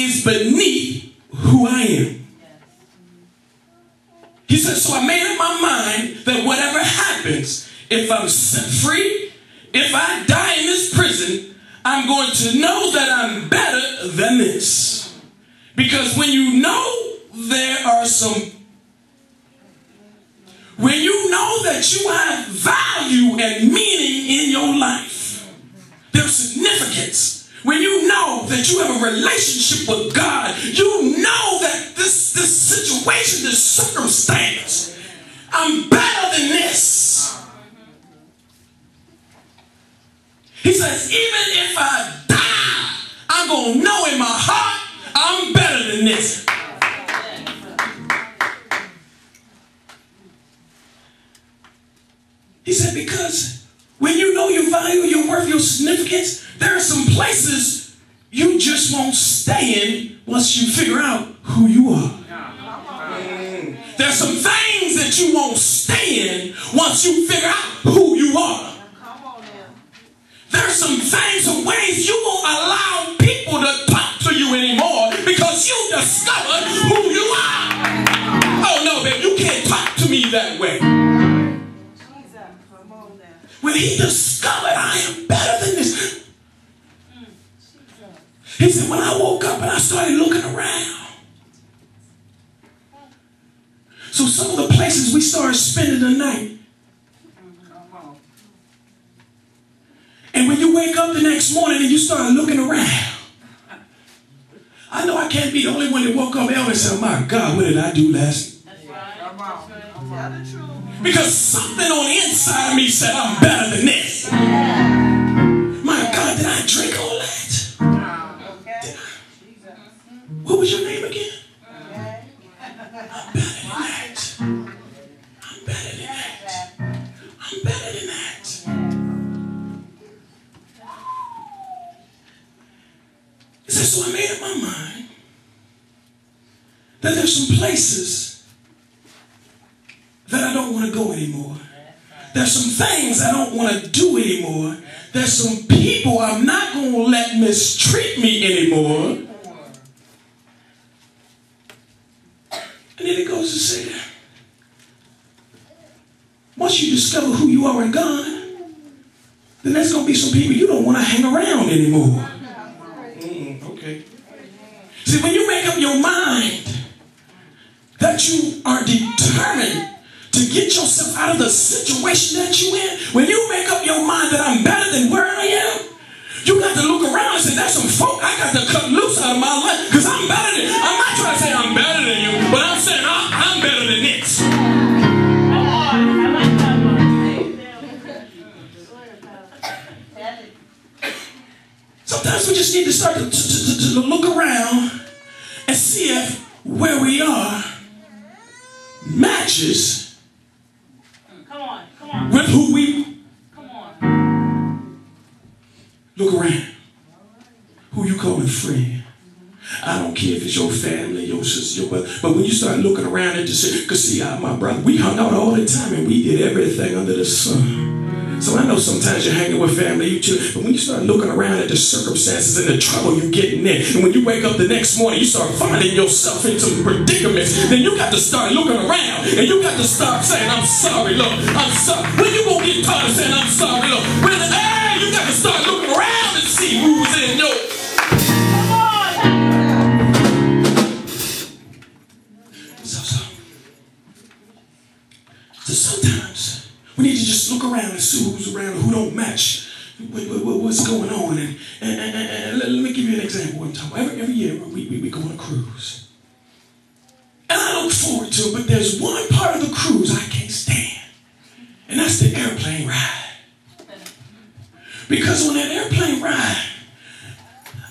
is beneath who I am. He said, so I made up my mind that whatever happens, if I'm set free, if I die in this prison, I'm going to know that I'm better than this. Because when you know that you have value and meaning in your life, there's significance. When you know that you have a relationship with God, you know that this situation, this circumstance, I'm better than this. He says, even if I die, I'm going to know in my heart I'm better than this. He said, because when you know your value, your worth, your significance, there are some places you just won't stay in once you figure out who you are. There are some things that you won't stay in once you figure out who you are. There are some things and ways you won't allow people to talk to you anymore because you discovered who you are. Oh no, baby, you can't talk to me that way. When he discovered I am better than this. He said, when I woke up and I started looking around. So some of the places we started spending the night. And when you wake up the next morning and you start looking around. I know I can't be the only one that woke up and said, oh my God, what did I do last night? Because something on the inside of me said, I'm better than this. My God, did I drink all that? What was your name again? I'm better than that. I'm better than that. I'm better than that. He said, so I made up my mind that there's some places that I don't want to go anymore. There's some things I don't want to do anymore. There's some people I'm not going to let mistreat me anymore. And then it goes to say, once you discover who you are in God, then there's going to be some people you don't want to hang around anymore. Okay. See, when you make up your mind that you are determined to get yourself out of the situation that you're in, when you make up your mind that I'm better than where I am, you got to look around and say, there's some folk I got to cut loose out of my life because I'm better than, I'm not trying to say I'm better than you, but I'm saying I'm better than this. Sometimes we just need to start to look around and see if where we are matches with who we look around. Who you calling friend? I don't care if it's your family, your sister, your brother. But when you start looking around and just say, because see, my brother, we hung out all the time and we did everything under the sun. So I know sometimes you're hanging with family, you too, but when you start looking around at the circumstances and the trouble you're getting in, and when you wake up the next morning, you start finding yourself in some predicaments, then you got to start looking around, and you got to start saying, I'm sorry, Lord, I'm sorry. When you gonna get tired of saying, I'm sorry, Lord? When you got to start looking around and see who's in your... So sometimes we need to just look around and see who's around and who don't match what's going on. And let me give you an example of what I'm talking about. Every year we go on a cruise. And I look forward to it, but there's one part of the cruise I can't stand. And that's the airplane ride. Because on that airplane ride,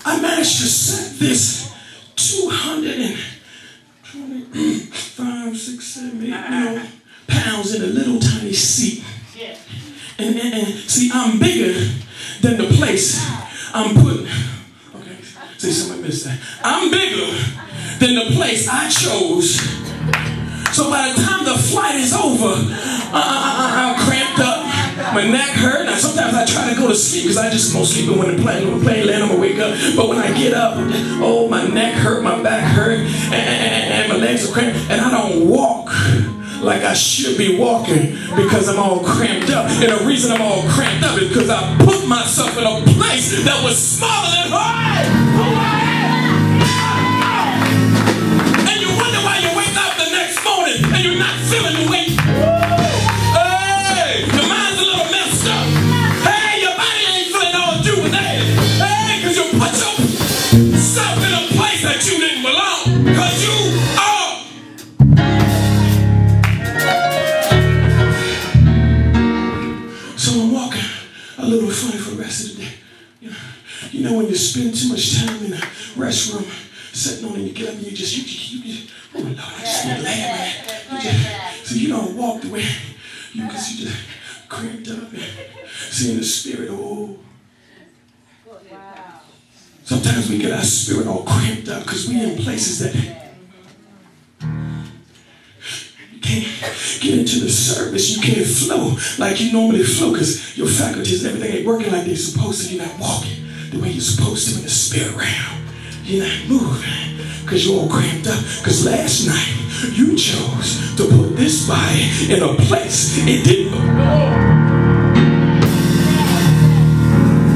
I managed to set this 225, 6, 7, 8, pounds in a little tiny seat. And see, I'm bigger than the place I'm putting. Okay, see, somebody missed that. I'm bigger than the place I chose. So by the time the flight is over, I'm cramped up. My neck hurt. Now sometimes I try to go to sleep because I just won't sleep when the plane land, I'm gonna wake up. But when I get up, oh, my neck hurt, my back hurt, and my legs are cramped, and I don't walk like I should be walking because I'm all cramped up. And the reason I'm all cramped up is because I put myself in a place that was smaller than who I am. And you wonder why you wake up the next morning and you're not feeling the way. Hey, your mind's a little messed up. Hey, your body ain't feeling all juvenated. Hey, because you put yourself in a place that you didn't belong. Because you are. So I'm walking a little funny for the rest of the day. You know when you spend too much time in the restroom, sitting on it, you get up and you just oh Lord, I just want to laugh. So you don't walk the way because you just cramped up and seeing the spirit. Oh. Sometimes we get our spirit all cramped up because we in places that you can't get into the service. You can't flow like you normally flow because your faculties and everything ain't working like they're supposed to. You're not walking the way you're supposed to in the spirit realm. You're not moving because you're all cramped up. Because last night you chose to put this body in a place it didn't belong.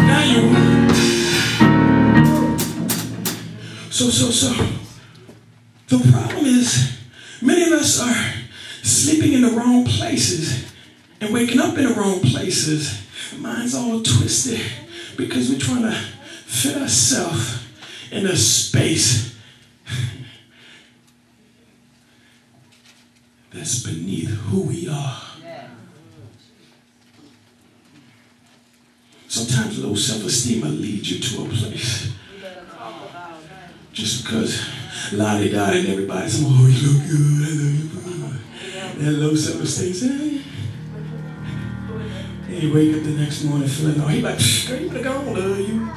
Now you. So. The problem is many of us are sleeping in the wrong places and waking up in the wrong places. Mine's all twisted because we're trying to fit ourselves in a space that's beneath who we are. Sometimes low self-esteem will lead you to a place just because la-di-da and everybody's saying, oh, you look good, I love you. That low self-esteem. And you wake up the next morning feeling, oh, he like, girl, you better go on, love you.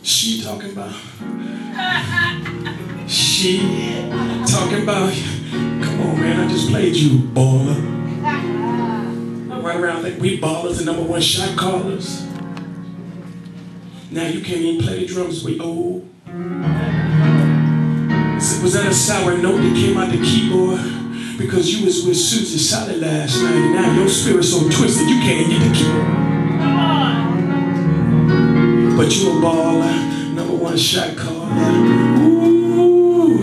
She talking about, come on, man, I just played you, baller. Right around like we ballers and #1 shot callers. Now you can't even play the drums, we old. Was that a sour note that came out the keyboard? Because you was with Susie Solid last night and now your spirit's so twisted you can't get the keyboard. But you a baller, #1 shot caller. Ooh.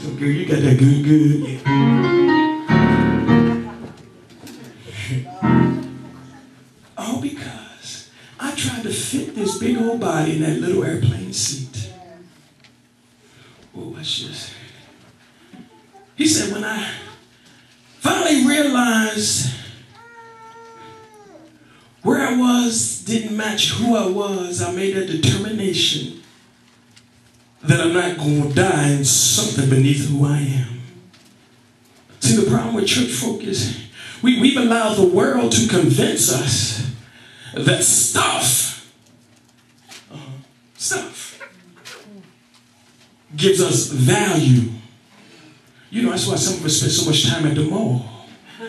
So girl, you got that good. All because I tried to fit this big old body in that little airplane seat. Oh, watch this. He said, when I finally realized where I was didn't match who I was, I made a determination that I'm not going to die in something beneath who I am. See, the problem with church folk is we've allowed the world to convince us that stuff gives us value. You know, that's why some of us spend so much time at the mall.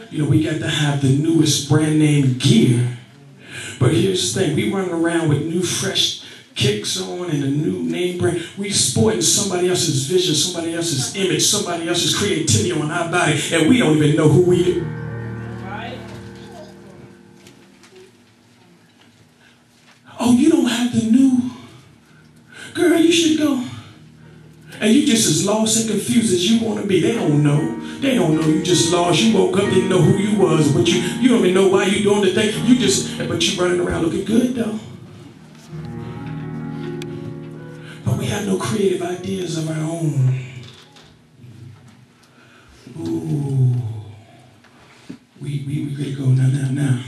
You know, we got to have the newest brand name gear. But here's the thing, we run around with new fresh kicks on and a new name brand. We sporting somebody else's vision, somebody else's image, somebody else's creativity on our body, and we don't even know who we are. Oh, you don't have the new. Girl, you should go. And you just as lost and confused as you want to be. They don't know. They don't know you just lost. You woke up, didn't know who you was. But you don't even know why you doing the thing. But you running around looking good though. But we have no creative ideas of our own. Ooh. We gotta go now.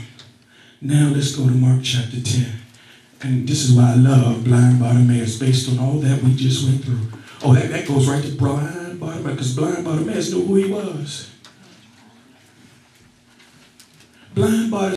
Now let's go to Mark chapter 10. And this is why I love blind Bartimaeus, based on all that we just went through. Oh, that goes right to blind Bartimaeus, because blind Bartimaeus knew who he was. Blind Bartimaeus.